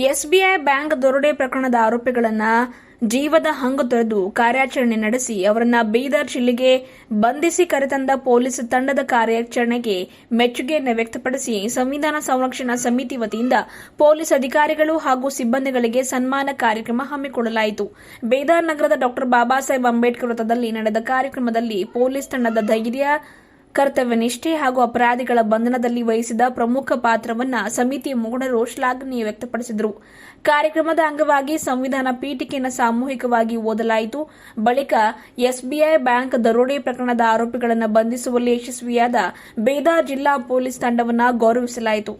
SBI bank ದರೋಡೆ ಪ್ರಕರಣದ ಆರೋಪಿಗಳನ್ನು ಜೀವದ ಹಂಗು ತೊರೆದು ಕಾರ್ಯಾಚರಣೆ ನಡೆಸಿ ಅವರನ್ನು ಬೀದರ್ ಜಿಲ್ಲೆಗೆ ಬಂಧಿಸಿ ಕರೆತಂದ ಪೊಲೀಸ್ ತಂಡದ ಕಾರ್ಯಾಚರಣೆಗೆ ಮೆಚ್ಚುಗೆಯನ್ನು ವ್ಯಕ್ತಪಡಿಸಿ ಸಂವಿಧಾನ ಸಂರಕ್ಷಣಾ ಸಮಿತಿ ವತಿಯಿಂದ ಪೊಲೀಸ್ ಅಧಿಕಾರಿಗಳು ಹಾಗೂ ಸಿಬ್ಬಂದಿಗಳಿಗೆ ಸನ್ಮಾನ ಕಾರ್ಯಕ್ರಮ ಹಮ್ಮಿಕೊಳ್ಳಲಾಯಿತು. ಬೀದರ್ ನಗರದ ಡಾ ಬಾಬಾ ಸಾಹೇಬ್ ಅಂಬೇಡ್ಕರ್ ವೃತ್ತದಲ್ಲಿ ನಡೆದ ಕಾರ್ಯಕ್ರಮದಲ್ಲಿ ಪೊಲೀಸ್ ತಂಡದ ಧೈರ್ಯ, ಕರ್ತವ್ಯ ನಿಷ್ಠೆ ಹಾಗೂ ಅಪರಾಧಿಗಳ ಬಂಧನದಲ್ಲಿ ವಹಿಸಿದ ಪ್ರಮುಖ ಪಾತ್ರವನ್ನು ಸಮಿತಿಯ ಮುಖಂಡರು ಶ್ಲಾಘನೆ ವ್ಯಕ್ತಪಡಿಸಿದರು. ಕಾರ್ಯಕ್ರಮದ ಅಂಗವಾಗಿ ಸಂವಿಧಾನ ಪೀಠಿಕೆಯನ್ನು ಸಾಮೂಹಿಕವಾಗಿ ಓದಲಾಯಿತು. ಬಳಿಕ ಎಸ್ಬಿಐ ಬ್ಯಾಂಕ್ ದರೋಡೆ ಪ್ರಕರಣದ ಆರೋಪಿಗಳನ್ನು ಬಂಧಿಸುವಲ್ಲಿ ಯಶಸ್ವಿಯಾದ ಬೀದರ್ ಜಿಲ್ಲಾ ಪೊಲೀಸ್ ತಂಡವನ್ನು ಗೌರವಿಸಲಾಯಿತು.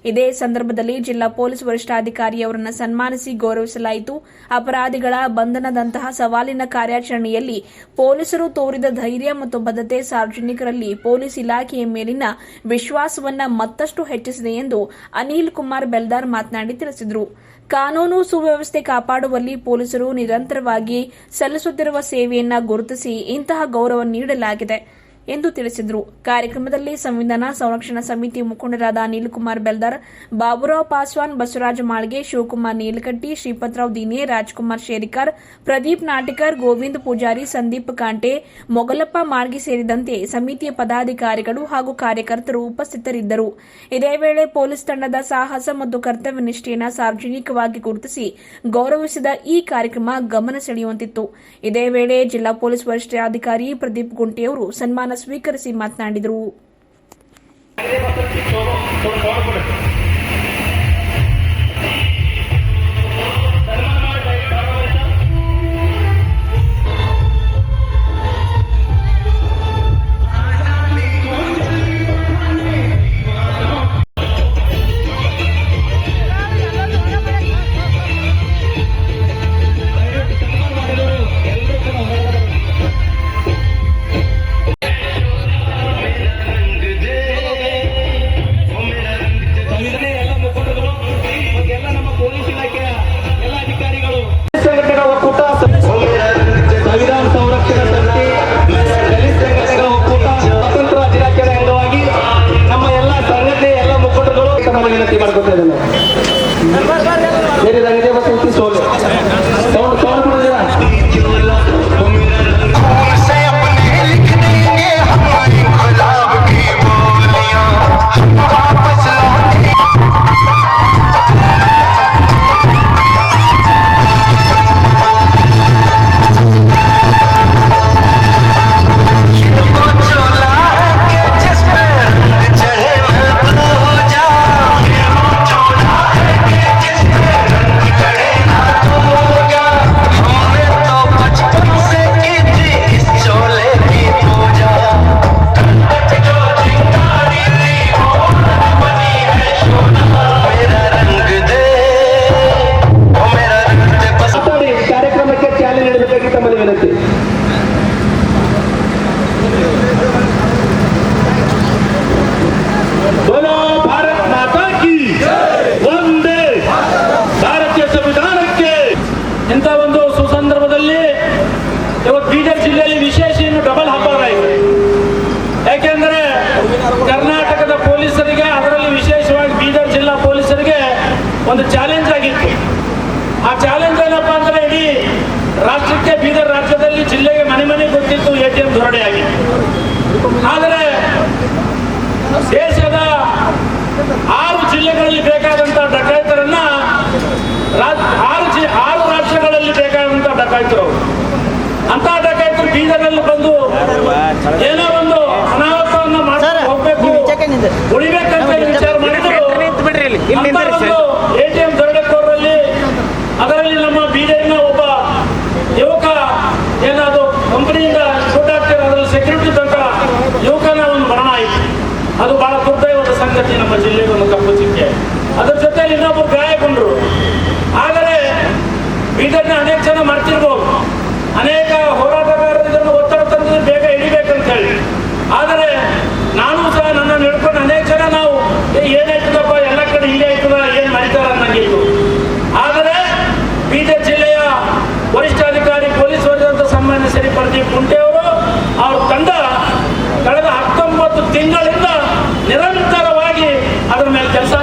ಇದೇ ಸಂದರ್ಭದಲ್ಲಿ ಜಿಲ್ಲಾ ಪೊಲೀಸ್ ವರಿಷ್ಠಾಧಿಕಾರಿ ಅವರನ್ನು ಸನ್ಮಾನಿಸಿ ಗೌರವಿಸಲಾಯಿತು. ಅಪರಾಧಿಗಳ ಬಂಧನದಂತಹ ಸವಾಲಿನ ಕಾರ್ಯಾಚರಣೆಯಲ್ಲಿ ಪೊಲೀಸರು ತೋರಿದ ಧೈರ್ಯ ಮತ್ತು ಬದ್ಧತೆ ಸಾರ್ವಜನಿಕರಲ್ಲಿ ಪೊಲೀಸ್ ಇಲಾಖೆಯ ಮೇಲಿನ ವಿಶ್ವಾಸವನ್ನು ಮತ್ತಷ್ಟು ಹೆಚ್ಚಿಸಿದೆ ಎಂದು ಅನಿಲ್ ಕುಮಾರ್ ಬೆಲ್ದಾರ್ ಮಾತನಾಡಿ ತಿಳಿಸಿದರು. ಕಾನೂನು ಸುವ್ಯವಸ್ಥೆ ಕಾಪಾಡುವಲ್ಲಿ ಪೊಲೀಸರು ನಿರಂತರವಾಗಿ ಸಲ್ಲಿಸುತ್ತಿರುವ ಸೇವೆಯನ್ನು ಗುರುತಿಸಿ ಇಂತಹ ಗೌರವ ನೀಡಲಾಗಿದೆ ಎಂದು ತಿಳಿಸಿದರು. ಕಾರ್ಯಕ್ರಮದಲ್ಲಿ ಸಂವಿಧಾನ ಸಂರಕ್ಷಣಾ ಸಮಿತಿ ಮುಖಂಡರಾದ ಅನಿಲ್ ಕುಮಾರ್ ಬೆಲ್ದಾರ್, ಬಾಬುರಾವ್ ಪಾಸ್ವಾನ್, ಬಸವರಾಜ ಮಾಳ್ಗೆ, ಶಿವಕುಮಾರ್ ನೀಲಕಟ್ಟಿ, ಶ್ರೀಪತರಾವ್ ದಿನೇ, ರಾಜ್ಕುಮಾರ್ ಶೇರಿಕಾರ್, ಪ್ರದೀಪ್ ನಾಟಿಕರ್, ಗೋವಿಂದ್ ಪೂಜಾರಿ, ಸಂದೀಪ್ ಕಾಂಟೆ, ಮೊಗಲಪ್ಪ ಮಾಳ್ಗೆ ಸೇರಿದಂತೆ ಸಮಿತಿಯ ಪದಾಧಿಕಾರಿಗಳು ಹಾಗೂ ಕಾರ್ಯಕರ್ತರು ಉಪಸ್ಥಿತರಿದ್ದರು. ಇದೇ ವೇಳೆ ಪೊಲೀಸ್ ತಂಡದ ಸಾಹಸ ಮತ್ತು ಕರ್ತವ್ಯ ನಿಷ್ಠೆಯನ್ನು ಸಾರ್ವಜನಿಕವಾಗಿ ಗುರುತಿಸಿ ಗೌರವಿಸಿದ ಈ ಕಾರ್ಯಕ್ರಮ ಗಮನ ಸೆಳೆಯುವಂತಿತ್ತು. ಇದೇ ವೇಳೆ ಜಿಲ್ಲಾ ಪೊಲೀಸ್ ವರಿಷ್ಠಾಧಿಕಾರಿ ಪ್ರದೀಪ್ ಗುಂಟೆಯವರು ಸನ್ಮಾನ ಸ್ವೀಕರಿಸಿ ಮಾತನಾಡಿದರು. ಸಂವಿಧಾನ ಸಂರಕ್ಷಣಾ ಸಮಿತಿ, ದಲಿತ ಸಂಘಟನೆಗಳ ಒಕ್ಕೂಟ, ಸ್ವತಂತ್ರ ದಿನಾಚರಣೆ ಅಂಗವಾಗಿ ನಮ್ಮ ಎಲ್ಲ ಸಂಘಟನೆ ಎಲ್ಲ ಮುಖಂಡರುಗಳು ವಿನಂತಿ ಮಾಡ್ಕೊತಾ ಇದ್ದೇನೆ. ಇಂಥ ಒಂದು ಸುಸಂದರ್ಭದಲ್ಲಿ ಇವತ್ತು ಬೀದರ್ ಜಿಲ್ಲೆಯಲ್ಲಿ ವಿಶೇಷ ಡಬಲ್ ಹಬ್ಬ ಆಯಿತು. ಯಾಕೆಂದರೆ ಕರ್ನಾಟಕದ ಪೊಲೀಸರಿಗೆ, ಅದರಲ್ಲಿ ವಿಶೇಷವಾಗಿ ಬೀದರ್ ಜಿಲ್ಲಾ ಪೊಲೀಸರಿಗೆ ಒಂದು ಚಾಲೆಂಜ್ ಆಗಿತ್ತು. ಆ ಚಾಲೆಂಜ್ ಏನಪ್ಪಾ ಅಂದರೆ ಇಡೀ ರಾಷ್ಟ್ರಕ್ಕೆ, ಬೀದರ್ ರಾಜ್ಯದಲ್ಲಿ ಜಿಲ್ಲೆಗೆ ಮನೆ ಮನೆ ಗೊತ್ತಿತ್ತು ATM ದೊರಡೆ ಆಗಿತ್ತು. ಆದರೆ ದೇಶದ 6 ಜಿಲ್ಲೆಗಳಲ್ಲಿ ಬೇಕಾದಂತಹ ಡಕಾಯಿತರನ್ನ 6 ರಾಜ್ಯಗಳಲ್ಲಿ ಬೇಕಾದಂತಹ ಡಕಾಯಿತರು, ಅಂತ ಡಕಾಯಿತರು ಬೀದರ್ನಲ್ಲಿ ಬಂದು ಏನೋ ಒಂದು ಅನಾಹುತವನ್ನು ಮಾಡಿ ಹೋಗ್ಬೇಕು, ಉಳಿಬೇಕಂತ ವಿಚಾರ ಮಾಡಿದ್ರು. ATM ದೊರಡೆಕೋರರಲ್ಲಿ, ಅದರಲ್ಲಿ ನಮ್ಮ ಬೀದರ್ನ ಒಬ್ಬ ಯುವಕ ಏನಾದ್ರು ಕಂಪನಿಯಿಂದ ಶೂಟ್ ಆಗ್ತಿರೋ ಅದರಲ್ಲಿ ಸೆಕ್ಯೂರಿಟಿ ತನಕ ಯುವಕನ ಒಂದು ಮರಣ ಆಯಿತು. ಅದು ಬಹಳ ದುರ್ದೈವದ ಸಂಗತಿ ನಮ್ಮ ಜಿಲ್ಲೆಗೆ ಒಂದು ಕಪ್ಪು ಚಿಕ್ಕೆ. ಅದರ ಜೊತೆಯಲ್ಲಿ ಇನ್ನೊಬ್ಬರು ಗಾಯಗೊಂಡರು. ಆದರೆ ಬೀದರ್ನ ಅನೇಕ ಜನ ಮಾಡ್ತಿರ್ಬೋದು, ಅನೇಕ ಹೋರಾಟಗಾರರು ಇದನ್ನು ಒತ್ತಡ ತಂದಿದ್ದು ಬೇಗ ಹಿಡಿಬೇಕಂತ ಹೇಳಿ. ಆದರೆ ನಾನು ಸಹ ನನ್ನನ್ನು ಹಿಡ್ಕೊಂಡು ಅನೇಕ ಜನ ನಾವು ಏನಾಯ್ತದಪ್ಪ ಎಲ್ಲ ಕಡೆ ಹೀಗೆ ಆಯ್ತದ, ಏನು ಮಾಡಿತಾರ ಅನ್ನಂಗಿತ್ತು. ಆದರೆ ಬೀದರ್ ಜಿಲ್ಲೆಯ ವರಿಷ್ಠಾಧಿಕಾರಿ ಪೊಲೀಸ್ ವರ್ಗದ ಸನ್ಮಾನ್ಯ ಶ್ರೀ ಪ್ರದೀಪ್ ಗುಂಟೆಯವರು, ಅವ್ರ ತಂಡ ಕಳೆದ 19 ತಿಂಗಳಿಂದ ನಿರಂತರವಾಗಿ ಅದರ ಮೇಲೆ ಕೆಲಸ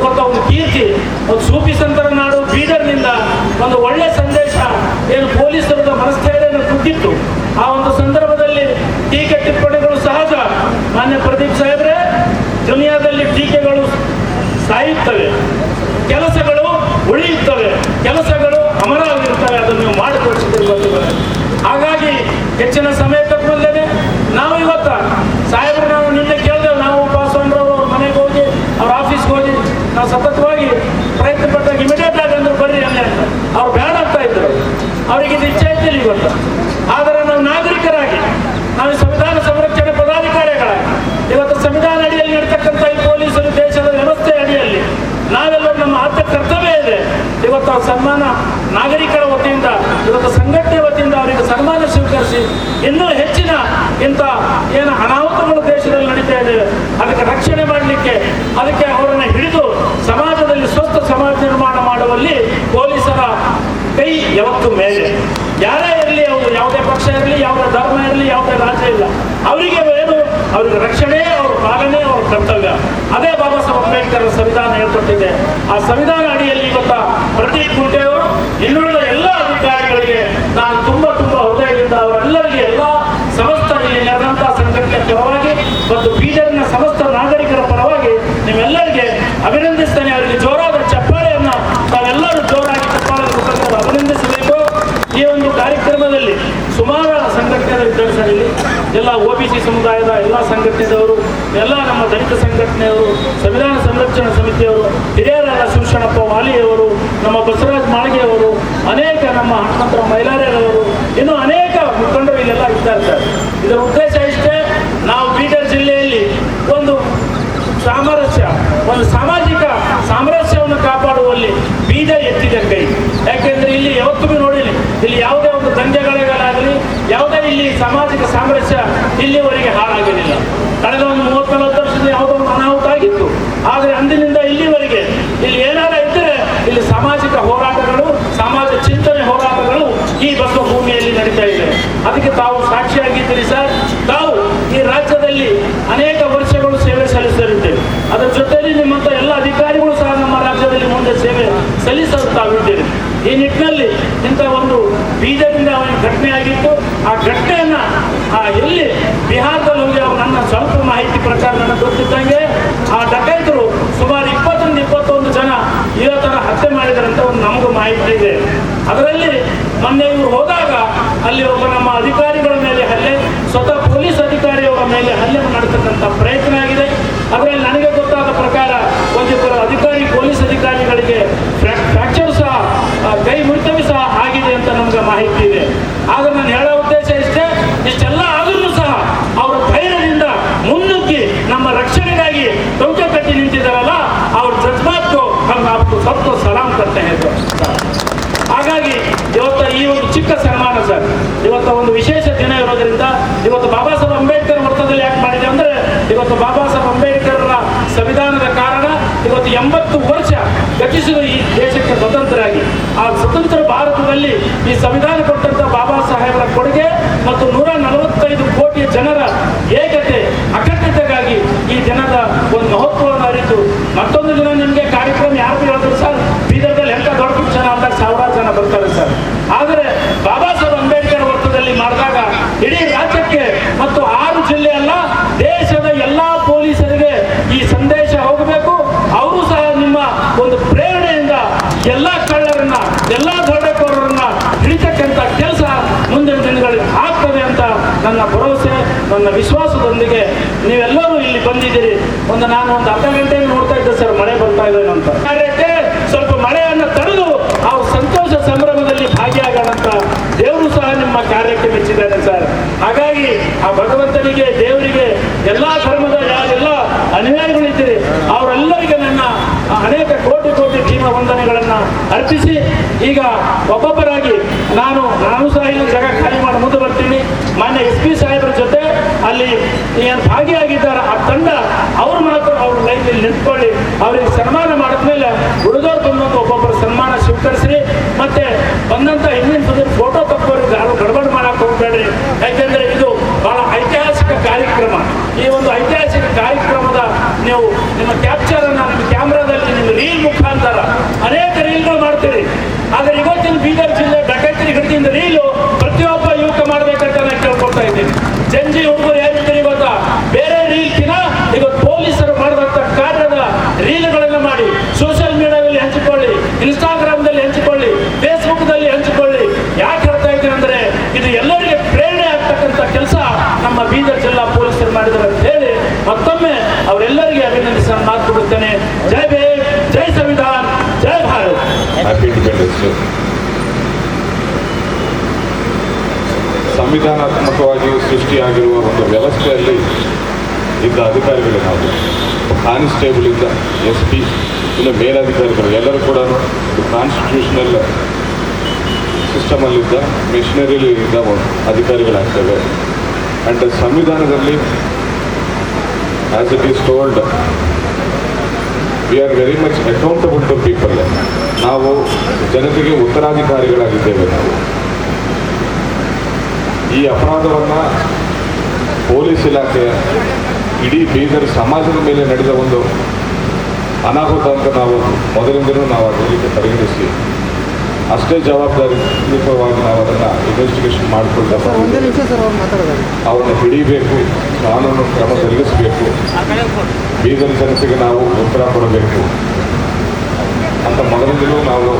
ಇವತ್ತು ಒಂದು ಕೀರ್ತಿ, ಒಂದು ಸೂಫಿ ಸಂತರ ನಾಡು ಬೀದರ್ನಿಂದ ಒಂದು ಒಳ್ಳೆ ಸಂದೇಶ ಏನು ಪೊಲೀಸರ ಮನಸ್ಥೈರ್ಯವನ್ನು ಕುಗ್ಗಿತ್ತು. ಆ ಒಂದು ಸಂದರ್ಭದಲ್ಲಿ ಟೀಕೆ ಟಿಪ್ಪಣಿಗಳು ಸಹಜ. ಮಾನ್ಯ ಪ್ರದೀಪ್ ಸಾಹೇಬ್ರೆ, ದುನಿಯಾದಲ್ಲಿ ಟೀಕೆಗಳು ಸಾಯುತ್ತವೆ, ಕೆಲಸಗಳು ಉಳಿಯುತ್ತವೆ, ಕೆಲಸಗಳು ಅಮರವಾಗಿರ್ತವೆ. ಅದನ್ನು ನೀವು ಮಾಡಿ ತೋರಿಸಿದ್ದೀರಿ. ಹಾಗಾಗಿ ಹೆಚ್ಚಿನ ಸಮಯ ತಪ್ಪಲ್ಲದೆ ನಾವು ಇವತ್ತ ಸಾಹೇಬ್ರು ನಾವು ನಿನ್ನೆ ಕೇಳಿದೆವು, ನಾವು ಪಾಸ್ವಾನ್ರವರು ಅವ್ರ ಮನೆಗೆ ಹೋಗಿ ಅವ್ರ ಆಫೀಸ್ಗೆ ಹೋಗಿ ನಾವು ಸತತವಾಗಿ ಪ್ರಯತ್ನ ಪಟ್ಟಾಗ ಇಮಿಡಿಯೇಟ್ ಆಗಿ ಅಂದ್ರೆ ಬರ್ರಿ ಅಲ್ಲೇ ಅಂತ ಅವ್ರು ಬೇಡ ಆಗ್ತಾ ಇದ್ರು. ಅವರಿಗೆ ಇದು ಇಚ್ಛೆ ಇದ್ದಿಲ್ಲ ಇವತ್ತು. ಆದರೆ ನಾವು ನಾಗರಿಕರಾಗಿ, ನಾವು ಸಂವಿಧಾನ ಸಂರಕ್ಷಣೆ ಪದಾಧಿಕಾರಿಗಳಾಗಿ ಇವತ್ತು ಸಂವಿಧಾನ ಅಡಿಯಲ್ಲಿ ನಡೀತಕ್ಕಂಥ ಈ ಪೊಲೀಸರು ದೇಶದ ವ್ಯವಸ್ಥೆ ಅಡಿಯಲ್ಲಿ ನಾವೆಲ್ಲರೂ ನಮ್ಮ ಆದ್ಯ ಕರ್ತವ್ಯ ಇದೆ. ಇವತ್ತು ಆ ಸನ್ಮಾನ ನಾಗರಿಕರ ವತಿಯಿಂದ, ಇವತ್ತು ಸಂಘಟನೆ ವತಿಯಿಂದ ಅವರಿಗೆ ಸನ್ಮಾನ ಸ್ವೀಕರಿಸಿ ಇನ್ನೂ ಹೆಚ್ಚಿನ ಇಂಥ ಏನು ಅನಾಹುತಗಳು ದೇಶದಲ್ಲಿ ನಡೀತಾ ಇದೆ ಅದಕ್ಕೆ ರಕ್ಷಣೆ ಮಾಡಲಿಕ್ಕೆ, ಅದಕ್ಕೆ ಅವರನ್ನು ಹಿಡಿದು ಸಮಾಜದಲ್ಲಿ ಸ್ವಸ್ಥ ಸಮಾಜ ನಿರ್ಮಾಣ ಮಾಡುವಲ್ಲಿ ಪೊಲೀಸರ ಕೈ ಯಾವತ್ತು ಮೇಲೆ. ಯಾರೇ ಇರಲಿ, ಅವರು ಯಾವುದೇ ಪಕ್ಷ ಇರಲಿ, ಯಾವುದೇ ಧರ್ಮ ಇರಲಿ, ಯಾವುದೇ ರಾಜ್ಯ ಇಲ್ಲ, ಅವರಿಗೆ ಏನು, ಅವ್ರಿಗೆ ರಕ್ಷಣೆ, ಅವ್ರ ಪಾಲನೆ, ಅವ್ರ ಕರ್ತವ್ಯ. ಅದೇ ಬಾಬಾ ಸಾಹೇಬ್ ಅಂಬೇಡ್ಕರ್ ಸಂವಿಧಾನ ಹೇಳ್ಕೊಟ್ಟಿದೆ. ಆ ಸಂವಿಧಾನ ಅಡಿಯಲ್ಲಿ ಇವತ್ತ ಪ್ರದೀಪ್ ಗುಂಟೆ ಅವರು ಇನ್ನುಳಿದ ಎಲ್ಲ ಅಧಿಕಾರಿಗಳಿಗೆ ನಾನು ತುಂಬಾ ಹೃದಯದಿಂದ ಅವರೆಲ್ಲರಿಗೆ ಎಲ್ಲ ಸಮಸ್ತ ಇಲ್ಲಿ ನಡೆದಂತಹ ಸಂಘಟನೆ ಪರವಾಗಿ ಮತ್ತು ಬೀದರ್ನ ಸಮಸ್ತ ನಾಗರಿಕರ ಪರವಾಗಿ ನಿಮ್ಮೆಲ್ಲರಿಗೆ ಅಭಿನಂದಿಸ್ತೇನೆ. ಅವರಿಗೆ ಜೋರಾದ ಚಪ್ಪಾಳೆಯನ್ನ ತಾವೆಲ್ಲರೂ ಜೋರಾಗಿ ಚಪ್ಪಾಳೆ ಮುಖಾಂತರ ಅಭಿನಂದಿಸಬೇಕು. ಈ ಒಂದು ಕಾರ್ಯಕ್ರಮದಲ್ಲಿ ಸುಮಾರು ಸಂಘಟನೆಗಳು ಇದ್ದಾರೆ ಸರ್. ಇಲ್ಲಿ ಎಲ್ಲ OBC ಸಮುದಾಯದ ಎಲ್ಲ ಸಂಘಟನೆದವರು, ಎಲ್ಲ ನಮ್ಮ ದಲಿತ ಸಂಘಟನೆಯವರು, ಸಂವಿಧಾನ ಸಂರಕ್ಷಣಾ ಸಮಿತಿಯವರು, ಹಿರಿಯರಾದ ಶಿವಶರಣಪ್ಪ ವಾಲಿಯವರು, ನಮ್ಮ ಬಸವರಾಜ್ ಮಾಳಿಗೆಯವರು, ಅನೇಕ ನಮ್ಮ ಹನುಮಂತರಾವ್ ಮೈಲಾರೆಯವರು, ಇನ್ನೂ ಅನೇಕ ಮುಖಂಡರು ಇಲ್ಲೆಲ್ಲ ಇದ್ದಾರೆ ಸರ್. ಇದರ ಉದ್ದೇಶ ಇಷ್ಟೇ, ನಾವು ಬೀದರ್ ಜಿಲ್ಲೆಯಲ್ಲಿ ಒಂದು ಸಾಮರಸ್ಯ, ಒಂದು ಸಾಮಾಜಿಕ ಸಾಮರಸ್ಯವನ್ನು ಕಾಪಾಡುವಲ್ಲಿ ಬೀದರ್ ಎತ್ತಿದ ಕೈ. ಯಾಕೆಂದ್ರೆ ಇಲ್ಲಿ ಯಾವತ್ತೂ ನೋಡಿಲಿ, ಇಲ್ಲಿ ಯಾವುದೇ ಒಂದು ದಂಗೆಗಳಾಗಲಿ, ಯಾವುದೇ ಇಲ್ಲಿ ಸಾಮಾಜಿಕ ಸಾಮರಸ್ಯ ಇಲ್ಲಿವರೆಗೆ ಹಾಳಾಗಲಿಲ್ಲ. ಕಳೆದ ಒಂದು 30-40 ವರ್ಷದ ಯಾವುದೋ ಒಂದು ಅನಾಹುತ ಆಗಿತ್ತು. ಆದರೆ ಅಂದಿನಿಂದ ಇಲ್ಲಿವರೆಗೆ ಇಲ್ಲಿ ಏನಾರ ಇದ್ದರೆ ಇಲ್ಲಿ ಸಾಮಾಜಿಕ ಹೋರಾಟಗಳು, ಸಮಾಜ ಚಿಂತನೆ ಹೋರಾಟಗಳು ಈ ಬಸವ ಭೂಮಿಯಲ್ಲಿ ನಡೀತಾ ಇದೆ. ಅದಕ್ಕೆ ತಾವು ಸಾಕ್ಷಿಯಾಗಿದ್ದೀರಿ ಸರ್. ತಾವು ಈ ರಾಜ್ಯದಲ್ಲಿ ಅನೇಕ ವರ್ಷಗಳು ಸೇವೆ ಸಲ್ಲಿಸಲಿದ್ದೇವೆ. ಅದರ ಜೊತೆಯಲ್ಲಿ ನಿಮ್ಮಂಥ ಎಲ್ಲ ಅಧಿಕಾರಿಗಳು ಸಹ ನಮ್ಮ ರಾಜ್ಯದಲ್ಲಿ ಮುಂದೆ ಸೇವೆ ಸಲ್ಲಿಸಲು ತಾವಿದ್ದೇವೆ. ಈ ನಿಟ್ಟಿನಲ್ಲಿ ಇಂಥ ಒಂದು ಬೀದರ್ನಿಂದ ಅವನ ಘಟನೆ ಆಗಿತ್ತು. ಆ ಘಟನೆಯನ್ನ ಎಲ್ಲಿ ಬಿಹಾರದಲ್ಲಿ ಹೋಗಿ ಅವರು ನನ್ನ ಸ್ವಲ್ಪ ಮಾಹಿತಿ ಪ್ರಕಾರ ನನಗೆ ಗೊತ್ತಿದ್ದಂಗೆ ಆ ಡಕೈತರು ಸುಮಾರು 20-21 ಜನ ಇದೇ ಥರ ಹತ್ಯೆ ಮಾಡಿದಾರಂತ ಒಂದು ನಮಗೂ ಮಾಹಿತಿ ಇದೆ. ಅದರಲ್ಲಿ ಮೊನ್ನೆ ಇವರು ಹೋದಾಗ ಅಲ್ಲಿ ಒಬ್ಬ ನಮ್ಮ ಅಧಿಕಾರಿಗಳ ಮೇಲೆ ಹಲ್ಲೆ, ಸ್ವತಃ ಪೊಲೀಸ್ ಅಧಿಕಾರಿಯವರ ಮೇಲೆ ಹಲ್ಲೆ ನಡೆಸತಕ್ಕಂಥ ಪ್ರಯತ್ನ ಆಗಿದೆ. ಅದರಲ್ಲಿ ನನಗೆ ಗೊತ್ತಾದ ಪ್ರಕಾರ ಒಂದಿಬ್ಬರು ಪೊಲೀಸ್ ಅಧಿಕಾರಿಗಳಿಗೆ ಫ್ರಾಕ್ಚರ್ ಸಹ, ಕೈ ಮುರಿತವೂ ಸಹ ಆಗಿದೆ ಅಂತ ನಮ್ಗೆ ಮಾಹಿತಿ ಇದೆ. ಆದ್ರೆ ನಾನು ಹೇಳೋ ಉದ್ದೇಶ ಇಷ್ಟೇ, ಇಷ್ಟೆಲ್ಲ ಆದರೂ ಸಹ ಅವರ ಧೈರ್ಯದಿಂದ ಮುನ್ನುಗ್ಗಿ ನಮ್ಮ ರಕ್ಷಣೆಗಾಗಿ ಟೊಂಕೆ ಕಟ್ಟಿ ನಿಂತಿದ್ದಾರಲ್ಲ, ಅವ್ರ ಜಜ್ಮಾತ್ಗೂ आपको सबको ಸಲಾಮ್ करते हैं. ಹಾಗಾಗಿ ಇವತ್ತು ಈ ಒಂದು ಚಿಕ್ಕ ಸನ್ಮಾನ ಸರ್, ಇವತ್ತು ಒಂದು ವಿಶೇಷ ದಿನ ಇರೋದ್ರಿಂದ ಇವತ್ತು ಬಾಬಾ ಸಾಹೇಬ್ ಅಂಬೇಡ್ಕರ್ ವೃತ್ತದಲ್ಲಿ ಯಾಕೆ ಮಾಡಿದೆ ಅಂದ್ರೆ, ಇವತ್ತು ಬಾಬಾ ಸಾಹೇಬ್ ಅಂಬೇಡ್ಕರ್ರ ಸಂವಿಧಾನದ ಕಾರಣ ಇವತ್ತು 80 ವರ್ಷ ಗತಿಸಿದ ಈ ದೇಶಕ್ಕೆ ಸ್ವತಂತ್ರರಾಗಿ, ಆ ಸ್ವತಂತ್ರ ಭಾರತದಲ್ಲಿ ಈ ಸಂವಿಧಾನ ಕೊಟ್ಟಂತ ಬಾಬಾ ಸಾಹೇಬರ ಕೊಡುಗೆ ಮತ್ತು 145 ಕೋಟಿ ಜನರ ಏಕತೆ ಅಖಂಡತೆಗಾಗಿ ಈ ದಿನದ ಒಂದು ಮಹತ್ವವನ್ನು ಅರಿತು ಮತ್ತೊಂದು ದಿನ ನಿಮಗೆ ಕಾರ್ಯಕ್ರಮ ಯಾರು ಹೇಳಿದ್ರು ಸರ್, ಬೀದರ್ದಲ್ಲಿ ಎಂತ ದೊಡ್ಡ ಫಂಕ್ಷನ್ ಆದಾಗ 1000 ಜನ ಬರ್ತಾರೆ ಸರ್. ಆದರೆ ಬಾಬಾ ಸಾಹೇಬ್ ಅಂಬೇಡ್ಕರ್ ವೃತ್ತದಲ್ಲಿ ಮಾಡಿದಾಗ ಇಡೀ ರಾಜ್ಯಕ್ಕೆ ಮತ್ತು 6 ಜಿಲ್ಲೆ ಅಲ್ಲ, ದೇಶದ ಎಲ್ಲಾ ಪೊಲೀಸರಿಗೆ ಈ ಸಂದೇಶ ಹೋಗಬೇಕು. ಅವರು ಸಹ ನಿಮ್ಮ ಒಂದು ಪ್ರೇರಣೆಯಿಂದ ಎಲ್ಲಾ ಕಳ್ಳರನ್ನ, ಎಲ್ಲಾ ದೊಡ್ಡಕೋರರನ್ನ ಹಿಡಿತಕ್ಕಂಥ ಕೆಲಸ ಮುಂದಿನ ದಿನಗಳಲ್ಲಿ ಆಗ್ತದೆ ಅಂತ ನನ್ನ ಭರವಸೆ, ನನ್ನ ವಿಶ್ವಾಸದೊಂದಿಗೆ ನೀವೆಲ್ಲರೂ ಇಲ್ಲಿ ಬಂದಿದ್ದೀರಿ. ನಾನು ಒಂದು ಅರ್ಧ ಗಂಟೆ ನೋಡ್ತಾ ಇದ್ದೆ ಸರ್, ಮಳೆ ಬರ್ತಾ ಇದೆ ಅಂತ. ಕಾರ್ಯಕ್ಕೆ ಸ್ವಲ್ಪ ಮಳೆಯನ್ನು ತಡೆದು ಅವ್ರ ಸಂತೋಷ ಸಂಭ್ರಮದಲ್ಲಿ ಭಾಗಿಯಾಗೋಣಂತ ದೇವರು ಸಹ ನಿಮ್ಮ ಕಾರ್ಯಕ್ಕೆ ಮೆಚ್ಚಿದ್ದಾರೆ ಸರ್. ಹಾಗಾಗಿ ಆ ಭಗವಂತನಿಗೆ, ದೇವರಿಗೆ, ಎಲ್ಲಾ ಧರ್ಮದ ಯಾರೆಲ್ಲ ಅನುಯಾಯಿಗಳಿದ್ದೀರಿ ಅವರೆಲ್ಲರಿಗೆ ನನ್ನ ಅನೇಕ ಕೋಟಿ ಜೀವ ವಂದನೆಗಳನ್ನ ಅರ್ಪಿಸಿ, ಈಗ ಒಬ್ಬೊಬ್ಬರಾಗಿ ನಾನು ಸಹ ಇಲ್ಲಿ ಜಾಗ ಖಾಲಿ ಮಾಡಿ ಮುಂದೆ ಬರ್ತೀನಿ. ಮಾನ್ಯ SP ಸಾಹೇಬ್ರ ಜೊತೆ ಅಲ್ಲಿ ಏನು ಭಾಗಿಯಾಗಿದ್ದಾರೆ ಆ ತಂಡ, ಅವ್ರು ಮಾತ್ರ ಅವ್ರ ಲೈಫಲ್ಲಿ ನಿಂತ್ಕೊಳ್ಳಿ. ಅವ್ರಿಗೆ ಸನ್ಮಾನ ಮಾಡಿದ್ಮೇಲೆ ಉಳಿದವ್ರು ಬಂದಂತ ಒಬ್ಬೊಬ್ಬರು ಸನ್ಮಾನ ಸ್ವೀಕರಿಸ್ರಿ. ಮತ್ತೆ ಬಂದಂತ ಹಿಂದಿನ ಫೋಟೋ ತಪ್ಪೋರಿಗೆ ಯಾರು ಗಡಬಡ ಮಾಡಕ್ಕೆ ಹೋಗ್ಬೇಡ್ರಿ. ಯಾಕೆಂದ್ರೆ ಇದು ಬಹಳ ಐತಿಹಾಸಿಕ ಕಾರ್ಯಕ್ರಮ. ಈ ಒಂದು ಐತಿಹಾಸಿಕ ಕಾರ್ಯಕ್ರಮದ ನೀವು ನಿಮ್ಮ ಕ್ಯಾಪ್ಚರ್ ಅನ್ನ ನಿಮ್ಮ ಕ್ಯಾಮ್ರಾದಲ್ಲಿ ನೀವು ರೀಲ್ ಮುಖಾಂತರ ಅನೇಕ ರೀಲ್ಗಳು ಮಾಡ್ತೀರಿ. ಆದರೆ ಇವತ್ತಿನ ಬೀದರ್ ಜಿಲ್ಲೆ ಡಕೈತರಿ ಹಿಡಿದಿಂದ ರೀಲು ಪ್ರತಿಯೊಬ್ಬ ಯುವಕ ಮಾಡ್ಬೇಕಂತ ನಾನು ಕೇಳ್ಕೊಳ್ತಾ ಇದ್ದೀನಿ. ಜಂಜಿ ಹುಡುಗರು ಏನಿದ್ದೀರಿ ಗೊತ್ತಾ, ಬೇರೆ ರೀಲ್ಕಿನ ಇವತ್ತು ಪೊಲೀಸರು ಮಾಡಿದಂಥ ಕಾರ್ಯದ ರೀಲ್ಗಳನ್ನು ಮಾಡಿ ಸೋಷಿಯಲ್ ಮೀಡಿಯಾದಲ್ಲಿ ಹಂಚಿಕೊಳ್ಳಿ, ಇನ್ಸ್ಟಾಗ್ರಾಮ್ದಲ್ಲಿ ಹಂಚಿಕೊಳ್ಳಿ, ಫೇಸ್ಬುಕ್ದಲ್ಲಿ ಹಂಚಿಕೊಳ್ಳಿ. ಯಾಕೆ ಹೇಳ್ತಾ ಇದ್ದೀನಿ ಅಂದ್ರೆ ಇದು ಎಲ್ಲರಿಗೆ ಪ್ರೇರಣೆ ಆಗ್ತಕ್ಕಂಥ ಕೆಲಸ ನಮ್ಮ ಬೀದರ್ ಜಿಲ್ಲಾ ಪೊಲೀಸರು ಮಾಡಿದ್ದಾರೆ ಅಂತ ಹೇಳಿ ಮತ್ತೊಮ್ಮೆ ಅವರೆಲ್ಲರಿಗೆ ಅಭಿನಂದಿಸಿ ಮಾತು ಕೊಡುತ್ತೇನೆ. ಜೈ ಭೀಮ್, ಜೈ ಸಂವಿಧಾನ, ಜೈ ಭಾರತ್. Happy independence day. ಸಂವಿಧಾನಾತ್ಮಕವಾಗಿ ಸೃಷ್ಟಿಯಾಗಿರುವ ಒಂದು ವ್ಯವಸ್ಥೆಯಲ್ಲಿ ಇದ್ದ ಅಧಿಕಾರಿಗಳು ನಾವು, ಕಾನ್ಸ್ಟೇಬಲ್ ಇಂದ SP ಇಲ್ಲ ಮೇಲಧಿಕಾರಿಗಳು ಎಲ್ಲರೂ ಕೂಡ ಕಾನ್ಸ್ಟಿಟ್ಯೂಷನಲ್ ಸಿಸ್ಟಮಲ್ಲಿದ್ದ ಮಿಷನರಿಲಿ ಇದ್ದ ಅಧಿಕಾರಿಗಳಾಗ್ತವೆ. ಆ್ಯಂಡ್ ಸಂವಿಧಾನದಲ್ಲಿ as it is told we are very much accountable to people. ನಾವು ಜನತೆಗೆ ಉತ್ತರಾಧಿಕಾರಿಗಳಾಗಿದ್ದೇವೆ. ನಾವು ಈ ಅಪರಾಧವನ್ನು ಪೊಲೀಸ್ ಇಲಾಖೆಯ ಇಡೀ ಬೀದರ್ ಸಮಾಜದ ಮೇಲೆ ನಡೆದ ಒಂದು ಅನಾಹುತ ಅಂತ ನಾವು ಮೊದಲಿಂದಲೂ ನಾವು ಅದರಲ್ಲಿ ಪರಿಗಣಿಸಿ ಅಷ್ಟೇ ಜವಾಬ್ದಾರಿಯುತವಾಗಿ ನಾವು ಅದನ್ನು ಇನ್ವೆಸ್ಟಿಗೇಷನ್ ಮಾಡಿಕೊಂಡು ಅವ್ರನ್ನ ಹಿಡಿಬೇಕು, ಕಾನೂನು ಕ್ರಮ ಜರುಗಿಸಬೇಕು, ಬೀದರ್ ಜನತೆಗೆ ನಾವು ಉತ್ತರ ಕೊಡಬೇಕು ಅಂತ ಮೊದಲಿಂದಲೂ ನಾವು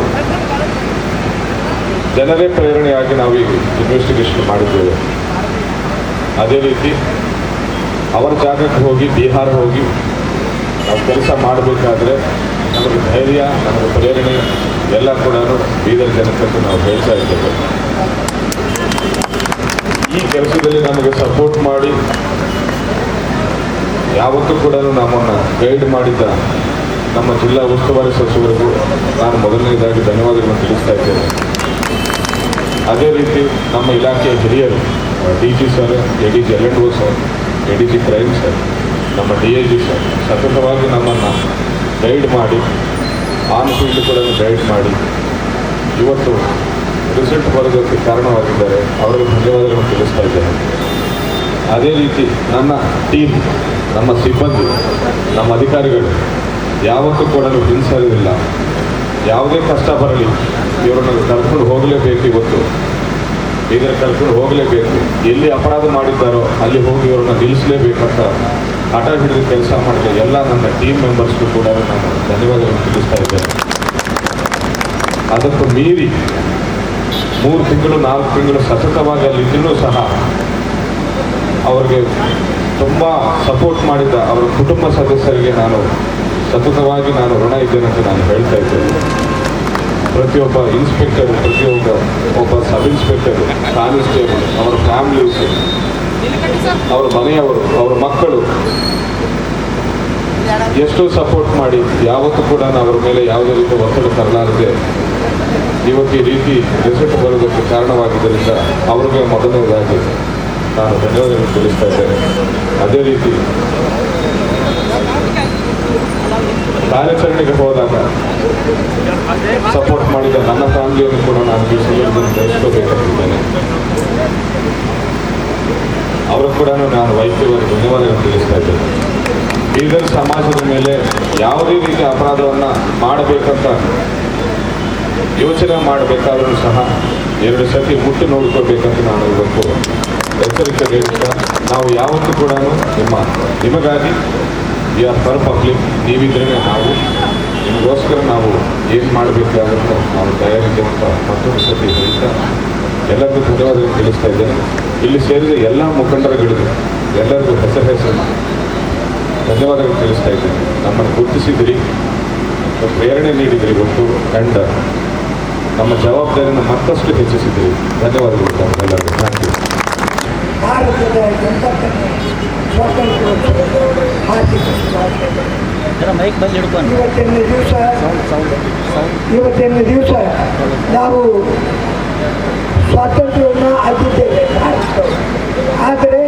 ಜನರೇ ಪ್ರೇರಣೆಯಾಗಿ ನಾವು ಈಗ ಇನ್ವೆಸ್ಟಿಗೇಷನ್ ಮಾಡಿದ್ದೇವೆ. ಅದೇ ರೀತಿ ಅವರ ಜಾಗಕ್ಕೆ ಹೋಗಿ ಬಿಹಾರ ಹೋಗಿ ನಾವು ಕೆಲಸ ಮಾಡಬೇಕಾದ್ರೆ ನಮಗೆ ಧೈರ್ಯ, ನಮಗೆ ಪ್ರೇರಣೆ ಎಲ್ಲ ಕೂಡ ಬೀದರ್ ಜನತೆಗೆ ನಾವು ಹೇಳ್ತಾ ಇದ್ದೇವೆ. ಈ ಕೆಲಸದಲ್ಲಿ ನಮಗೆ ಸಪೋರ್ಟ್ ಮಾಡಿ ಯಾವತ್ತೂ ಕೂಡ ನಮ್ಮನ್ನು ಗೈಡ್ ಮಾಡಿದ್ದ ನಮ್ಮ ಜಿಲ್ಲಾ ಉಸ್ತುವಾರಿ ಸಚಿವರಿಗೂ ನಾನು ಮೊದಲನೇದಾಗಿ ಧನ್ಯವಾದಗಳನ್ನು ತಿಳಿಸ್ತಾ ಇದ್ದೇನೆ. ಅದೇ ರೀತಿ ನಮ್ಮ ಇಲಾಖೆಯ ಹಿರಿಯರು DG sir, ADG LNO sir, ADG crime sir, ನಮ್ಮ DIG ಸರ್ ಸತತವಾಗಿ ನಮ್ಮನ್ನು ಗೈಡ್ ಮಾಡಿ ಆನ್ ಫೀಲ್ಡ್ ಕೂಡ ಗೈಡ್ ಮಾಡಿ ಇವತ್ತು ರಿಸಲ್ಟ್ ಬರೋದಕ್ಕೆ ಕಾರಣವಾಗಿದ್ದಾರೆ. ಅವರಿಗೆ ಧನ್ಯವಾದಗಳನ್ನು ತಿಳಿಸ್ತಾ ಇದ್ದೇನೆ. ಅದೇ ರೀತಿ ನನ್ನ ಟೀಮ್, ನಮ್ಮ ಸಿಬ್ಬಂದಿ, ನಮ್ಮ ಅಧಿಕಾರಿಗಳು ಯಾವತ್ತೂ ಕೂಡ ಹಿಂಸರಿಲ್ಲ. ಯಾವುದೇ ಕಷ್ಟ ಬರಲಿ ಇವರನ್ನು ಕರ್ಕೊಂಡು ಹೋಗಲೇಬೇಕು. ಇವತ್ತು ಬೀದರ್ ಕರ್ಕೊಂಡು ಹೋಗಲೇಬೇಕು. ಎಲ್ಲಿ ಅಪರಾಧ ಮಾಡಿದ್ದಾರೋ ಅಲ್ಲಿ ಹೋಗಿ ಇವರನ್ನು ನಿಲ್ಲಿಸಲೇಬೇಕಂತ ಹಠ ಹಿಡಿದು ಕೆಲಸ ಮಾಡಿದ ಎಲ್ಲ ನನ್ನ ಟೀಮ್ ಮೆಂಬರ್ಸ್ಗೂ ಕೂಡ ನಾನು ಧನ್ಯವಾದಗಳನ್ನು ತಿಳಿಸ್ತಾ ಇದ್ದೇನೆ. ಅದಕ್ಕೂ ಮೀರಿ 3 ತಿಂಗಳು 4 ತಿಂಗಳು ಸತತವಾಗಿ ಅಲ್ಲಿದ್ದೂ ಸಹ ಅವ್ರಿಗೆ ತುಂಬ ಸಪೋರ್ಟ್ ಮಾಡಿದ್ದ ಅವರ ಕುಟುಂಬ ಸದಸ್ಯರಿಗೆ ನಾನು ಸತತವಾಗಿ ಋಣ ಇದ್ದೇನೆ ಅಂತ ನಾನು ಹೇಳ್ತಾ ಇದ್ದೇನೆ. ಪ್ರತಿಯೊಬ್ಬ ಇನ್ಸ್ಪೆಕ್ಟರ್, ಒಬ್ಬ ಸಬ್ ಇನ್ಸ್ಪೆಕ್ಟರ್, ಕಾನ್ಸ್ಟೇಬಲ್, ಅವರ ಫ್ಯಾಮಿಲೀಸ್, ಅವರ ಮನೆಯವರು, ಅವರ ಮಕ್ಕಳು ಎಷ್ಟೋ ಸಪೋರ್ಟ್ ಮಾಡಿ ಯಾವತ್ತೂ ಕೂಡ ಅವರ ಮೇಲೆ ಯಾವುದೇ ರೀತಿಯ ಒತ್ತಡ ತರಲಾರದೆ ಇವತ್ತು ಈ ರೀತಿ ರಿಸಲ್ಟ್ ಬರೋದಕ್ಕೆ ಕಾರಣವಾಗಿದ್ದರಿಂದ ಅವ್ರಿಗೆ ಮೊದಲನೇದಾಗಿ ನಾನು ಧನ್ಯವಾದಗಳನ್ನು ತಿಳಿಸ್ತಾ ಇದ್ದೇನೆ. ಅದೇ ರೀತಿ ಕಾರ್ಯಾಚರಣೆಗೆ ಹೋದಾಗ ಸಪೋರ್ಟ್ ಮಾಡಿದ ನನ್ನ ಫ್ಯಾಮಿಲಿಯನ್ನು ಕೂಡ ನಾನು ತಿಳಿಸ್ಕೋಬೇಕಾಗಿದ್ದೇನೆ. ಅವರು ಕೂಡ ನಾನು ವೈಯಕ್ತಿಕವಾಗಿ ಧನ್ಯವಾದಗಳನ್ನು ತಿಳಿಸ್ತಾ ಇದ್ದೇನೆ. ಬೀದರ್ ಸಮಾಜದ ಮೇಲೆ ಯಾವುದೇ ರೀತಿಯ ಅಪರಾಧವನ್ನು ಮಾಡಬೇಕಂತ ಯೋಚನೆ ಮಾಡಬೇಕಾದರೂ ಸಹ 2 ಸತಿ ಮುಟ್ಟು ನೋಡ್ಕೋಬೇಕಂತ ನಾನು ಇವತ್ತು ಎಚ್ಚರಿಕೆ ನೀಡುತ್ತಾ, ನಾವು ಯಾವತ್ತೂ ಕೂಡ ನಿಮಗಾಗಿ ವಿ ಆರ್ ಫಾರ್ ಪಬ್ಲಿಕ್, ನೀವಿದ್ರೇ ನಾವು ನಿಮಗೋಸ್ಕರ ನಾವು ಏನು ಮಾಡಬೇಕಾಗುತ್ತೋ ನಾವು ತಯಾರಿದ್ದೇವೆ ಅಂತ ಮತ್ತೊಂದು ಸತಿ ಹೇಳ್ತಾ ಎಲ್ಲರಿಗೂ ಧನ್ಯವಾದಗಳು ತಿಳಿಸ್ತಾ ಇದ್ದೇನೆ. ಇಲ್ಲಿ ಸೇರಿದ ಎಲ್ಲ ಮುಖಂಡರುಗಳಿಗೂ ಎಲ್ಲರಿಗೂ ಹೆಸರು ಧನ್ಯವಾದಗಳು ತಿಳಿಸ್ತಾ ಇದ್ದೇನೆ. ನಮ್ಮನ್ನು ಗುರುತಿಸಿದಿರಿ, ಪ್ರೇರಣೆ ನೀಡಿದಿರಿ ಇವತ್ತು, ಆ್ಯಂಡ್ ನಮ್ಮ ಜವಾಬ್ದಾರಿಯನ್ನು ಮತ್ತಷ್ಟು ಹೆಚ್ಚಿಸಿದಿರಿ. ಧನ್ಯವಾದಗಳು ಎಲ್ಲರಿಗೂ. Thank you. ಭಾರತದ 80ನೇ ಸ್ವಾತಂತ್ರ್ಯೋತ್ಸವದ ಹಾರ್ದಿಕ ಶುಭಾಶಯಗಳು. ಇವತ್ತಿನ ದಿವಸ ನಾವು ಸ್ವಾತಂತ್ರ್ಯವನ್ನು ಆಗಿದ್ದೇವೆ ಭಾರತದವರು. ಆದರೆ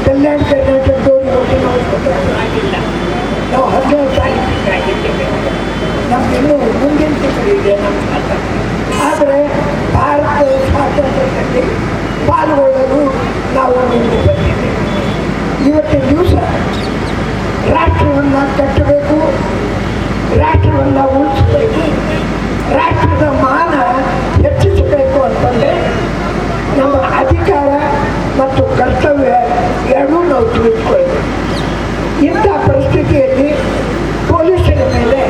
ಕಲ್ಯಾಣ ಕರ್ನಾಟಕದವರು ಇವತ್ತು ನಾವು ಸ್ವತಂತ್ರ ಆಗಿಲ್ಲ. ನಾವು 15 ತಾರೀಕಿಗೆ ಆಗಿದ್ದೇವೆ. ನಮಗಿನ್ನೂ ಮುಂದಿನ ತಿಂಗಳಿದೆ ನಮ್ಮ ಸ್ವಾತಂತ್ರ್ಯ. ಆದರೆ ಭಾರತದ ಸ್ವಾತಂತ್ರ್ಯದಲ್ಲಿ ಪಾಲ್ಗೊಳ್ಳಲು ನಾವು ಮುಂದೆ ಬಂದಿದ್ದೇವೆ. ಇವತ್ತಿನ ದಿವಸ ರಾಷ್ಟ್ರವನ್ನು ಕಟ್ಟಬೇಕು, ರಾಷ್ಟ್ರವನ್ನು ನಾವು ಉಳಿಸಬೇಕು, ರಾಷ್ಟ್ರದ ಮಾನ ಹೆಚ್ಚಿಸಬೇಕು ಅಂತಂದರೆ ನಮ್ಮ ಅಧಿಕಾರ ಮತ್ತು ಕರ್ತವ್ಯ ಎರಡೂ ನಾವು ತಿಳಿದುಕೊಳ್ಬೇಕು. ಇಂಥ ಪರಿಸ್ಥಿತಿಯಲ್ಲಿ ಪೊಲೀಸರ ಮೇಲೆ